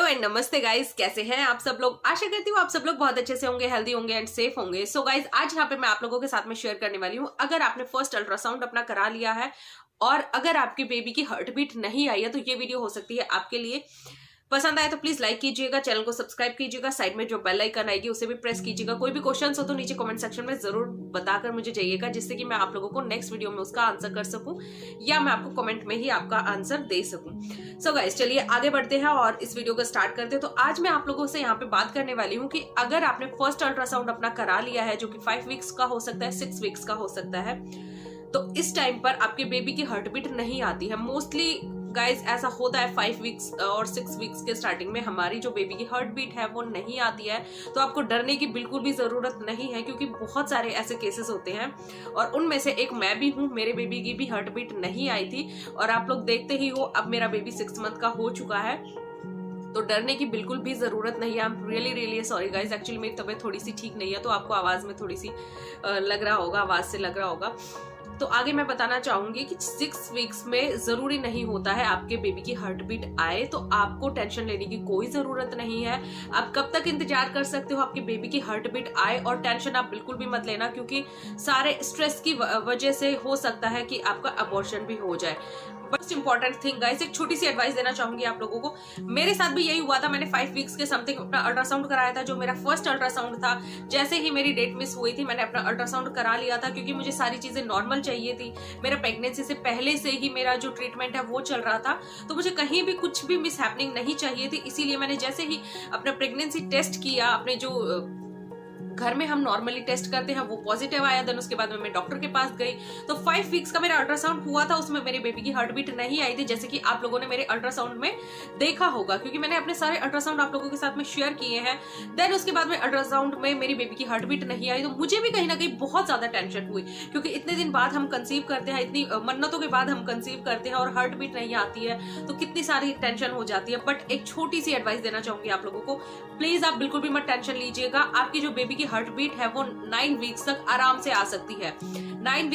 Hello and नमस्ते guys, कैसे हैं आप सब लोग। आशा करती हूँ आप सब लोग बहुत अच्छे से होंगे, हेल्दी होंगे एंड सेफ होंगे। सो गाइस, आज यहाँ पे मैं आप लोगों के साथ में शेयर करने वाली हूँ, अगर आपने फर्स्ट अल्ट्रासाउंड अपना करा लिया है और अगर आपकी बेबी की हार्ट बीट नहीं आई है तो ये वीडियो हो सकती है आपके लिए। पसंद आए तो प्लीज लाइक कीजिएगा, चैनल को सब्सक्राइब कीजिएगा, साइड में जो बेल आइकन आएगी उसे भी प्रेस कीजिएगा। कोई भी क्वेश्चंस हो तो नीचे कमेंट सेक्शन में जरूर बताकर मुझे जाइएगा, जिससे कि मैं आप लोगों को नेक्स्ट वीडियो में उसका आंसर कर सकूं या मैं आपको कमेंट में ही आपका आंसर दे सकूं। सो गाइस, चलिए आगे बढ़ते हैं और इस वीडियो को स्टार्ट करते हैं। तो आज मैं आप लोगों से यहाँ पे बात करने वाली हूँ कि अगर आपने फर्स्ट अल्ट्रासाउंड अपना करा लिया है, जो कि 5 वीक्स का हो सकता है, 6 वीक्स का हो सकता है, तो इस टाइम पर आपके बेबी की हार्ट बीट नहीं आती है। मोस्टली गाइज ऐसा होता है 5 वीक्स और 6 वीक्स के स्टार्टिंग में हमारी जो बेबी की हार्ट बीट है वो नहीं आती है। तो आपको डरने की बिल्कुल भी जरूरत नहीं है, क्योंकि बहुत सारे ऐसे केसेस होते हैं और उनमें से एक मैं भी हूँ। मेरे बेबी की भी हार्ट बीट नहीं आई थी और आप लोग देखते ही हो, अब मेरा बेबी 6 मंथ का हो चुका है। तो डरने की बिल्कुल भी जरूरत नहीं है। I am really sorry guys, actually मेरी तबीयत थोड़ी सी ठीक नहीं है, तो आपको आवाज में थोड़ी सी लग रहा होगा, आवाज से लग रहा होगा। तो आगे मैं बताना चाहूंगी कि 6 वीक्स में जरूरी नहीं होता है आपके बेबी की हार्ट बीट आए, तो आपको टेंशन लेने की कोई जरूरत नहीं है। आप कब तक इंतजार कर सकते हो आपके बेबी की हार्ट बीट आए, और टेंशन आप बिल्कुल भी मत लेना, क्योंकि सारे स्ट्रेस की वजह से हो सकता है कि आपका अबॉर्शन भी हो जाए। मोस्ट इंपॉर्टेंट थिंग गाइस, एक छोटी सी एडवाइस देना चाहूंगी आप लोगों को। मेरे साथ भी यही हुआ था। मैंने 5 वीक्स के समथिंग अपना अल्ट्रासाउंड कराया था, जो मेरा फर्स्ट अल्ट्रासाउंड था। जैसे ही मेरी डेट मिस हुई थी, मैंने अपना अल्ट्रासाउंड करा लिया था, क्योंकि मुझे सारी चीजें नॉर्मल चाहिए थी। मेरा प्रेगनेंसी से पहले से ही मेरा जो ट्रीटमेंट है वो चल रहा था, तो मुझे कहीं भी कुछ भी मिस हैपनिंग नहीं चाहिए थी। इसीलिए मैंने जैसे ही अपना प्रेगनेंसी टेस्ट किया, अपने जो घर में हम नॉर्मली टेस्ट करते हैं वो पॉजिटिव आया, देन उसके बाद में मैं डॉक्टर के पास गई। तो 5 वीक्स का मेरा अल्ट्रासाउंड हुआ था, उसमें मेरे बेबी की हार्ट बीट नहीं आई थी, जैसे कि आप लोगों ने मेरे अल्ट्रासाउंड में देखा होगा, क्योंकि मैंने अपने सारे अल्ट्रासाउंड आप लोगों के साथ में शेयर किए हैं। देन उसके बाद में अल्ट्रासाउंड में मेरी बेबी की हार्ट बीट नहीं आई, तो मुझे भी कहीं ना कहीं बहुत ज्यादा टेंशन हुई, क्योंकि इतने दिन बाद हम कंसीव करते हैं, इतनी मन्नतों के बाद हम कंसीव करते हैं और हार्ट बीट नहीं आती है, तो कितनी सारी टेंशन हो जाती है। बट एक छोटी सी एडवाइस देना चाहूंगी आप लोगों को, प्लीज आप बिल्कुल भी मत टेंशन लीजिएगा। आपकी जो बेबी की हार्ट बीट है वो 9 वीक्स तक आराम से आ सकती है। 9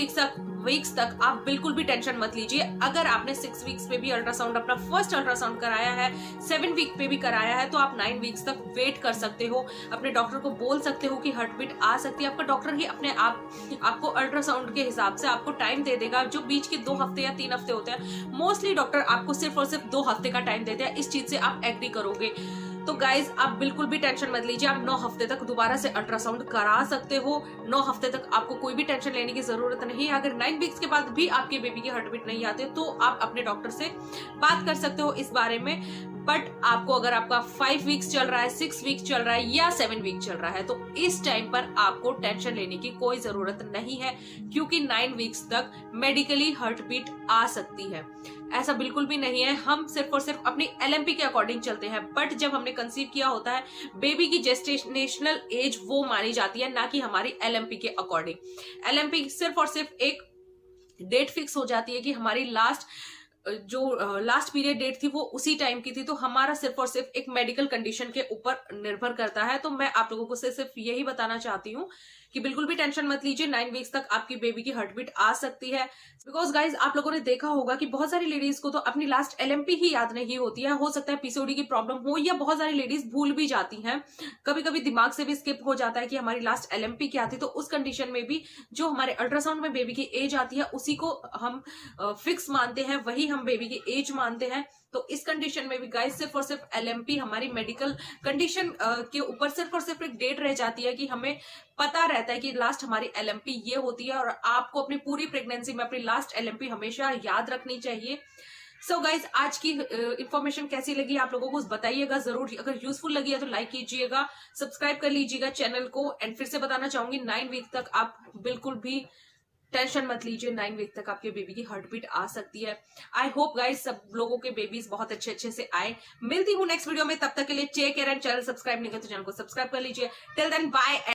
वीक्स तक आप बिल्कुल भी टेंशन मत लीजिए। अगर आपने 6 वीक्स पे भी अल्ट्रासाउंड अपना फर्स्ट अल्ट्रासाउंड कराया है, 7 वीक पे भी कराया है, तो आप 9 वीक्स तक वेट कर सकते हो। अपने डॉक्टर को बोल सकते हो कि हार्ट बीट आ सकती है। आपका डॉक्टर ही अपने आपको अल्ट्रासाउंड के हिसाब से आपको टाइम दे देगा। जो बीच के 2 हफ्ते या 3 हफ्ते होते हैं, मोस्टली डॉक्टर आपको सिर्फ और सिर्फ 2 हफ्ते का टाइम देते हैं। इस चीज से आप एग्री करोगे। तो गाइज, आप बिल्कुल भी टेंशन मत लीजिए। आप 9 हफ्ते तक दोबारा से अल्ट्रासाउंड करा सकते हो। 9 हफ्ते तक आपको कोई भी टेंशन लेने की जरूरत नहीं है। अगर 9 वीक्स के बाद भी आपके बेबी की हार्ट बीट नहीं आती तो आप अपने डॉक्टर से बात कर सकते हो इस बारे में। बट आपको, अगर आपका 5 वीक्स चल रहा है, 6 वीक्स चल रहा है या 7 वीक चल रहा है, तो इस टाइम पर आपको टेंशन लेने की कोई जरूरत नहीं है, क्योंकि 9 वीक्स तक मेडिकली हार्ट बीट आ सकती है। ऐसा बिल्कुल भी नहीं है। हम सिर्फ और सिर्फ अपनी LMP के अकॉर्डिंग चलते हैं, बट जब हमने कंसीव किया होता है, बेबी की जेस्टेशनल एज वो मानी जाती है, ना कि हमारी LMP के अकॉर्डिंग। LMP सिर्फ और सिर्फ एक डेट फिक्स हो जाती है कि हमारी लास्ट पीरियड डेट थी वो उसी टाइम की थी, तो हमारा सिर्फ और सिर्फ एक मेडिकल कंडीशन के ऊपर निर्भर करता है। तो मैं आप लोगों को सिर्फ यही बताना चाहती हूँ कि बिल्कुल भी टेंशन मत लीजिए। 9 वीक्स तक आपकी बेबी की हार्ट बीट आ सकती है। बिकॉज गाइज, आप लोगों ने देखा होगा कि बहुत सारी लेडीज को तो अपनी लास्ट LMP ही याद नहीं होती है। हो सकता है PCOD की प्रॉब्लम हो, या बहुत सारी लेडीज भूल भी जाती हैं। कभी कभी दिमाग से भी स्किप हो जाता है कि हमारी लास्ट LMP क्या थी। तो उस कंडीशन में भी जो हमारे अल्ट्रासाउंड में बेबी की एज आती है, उसी को हम फिक्स मानते हैं, वही हम बेबी की एज मानते हैं। तो इस कंडीशन में भी गाइस, सिर्फ और सिर्फ LMP हमारी मेडिकल कंडीशन के ऊपर सिर्फ और सिर्फ एक डेट रह जाती है कि हमें पता रहता है कि लास्ट हमारी LMP ये होती है। और आपको अपनी पूरी प्रेगनेंसी में अपनी लास्ट LMP हमेशा याद रखनी चाहिए। सो गाइज, आज की इंफॉर्मेशन कैसी लगी आप लोगों को बताइएगा जरूर। अगर यूजफुल लगी है तो लाइक कीजिएगा, सब्सक्राइब कर लीजिएगा चैनल को। एंड फिर से बताना चाहूंगी, 9 वीक तक आप बिल्कुल भी टेंशन मत लीजिए। 9 वीक तक आपके बेबी की हार्ट बीट आ सकती है। आई होप गाइस, सब लोगों के बेबीज बहुत अच्छे से आए। मिलती हूँ नेक्स्ट वीडियो में, तब तक के लिए take care and channel subscribe नहीं किया तो चैनल को सब्सक्राइब कर लीजिए। Till then bye.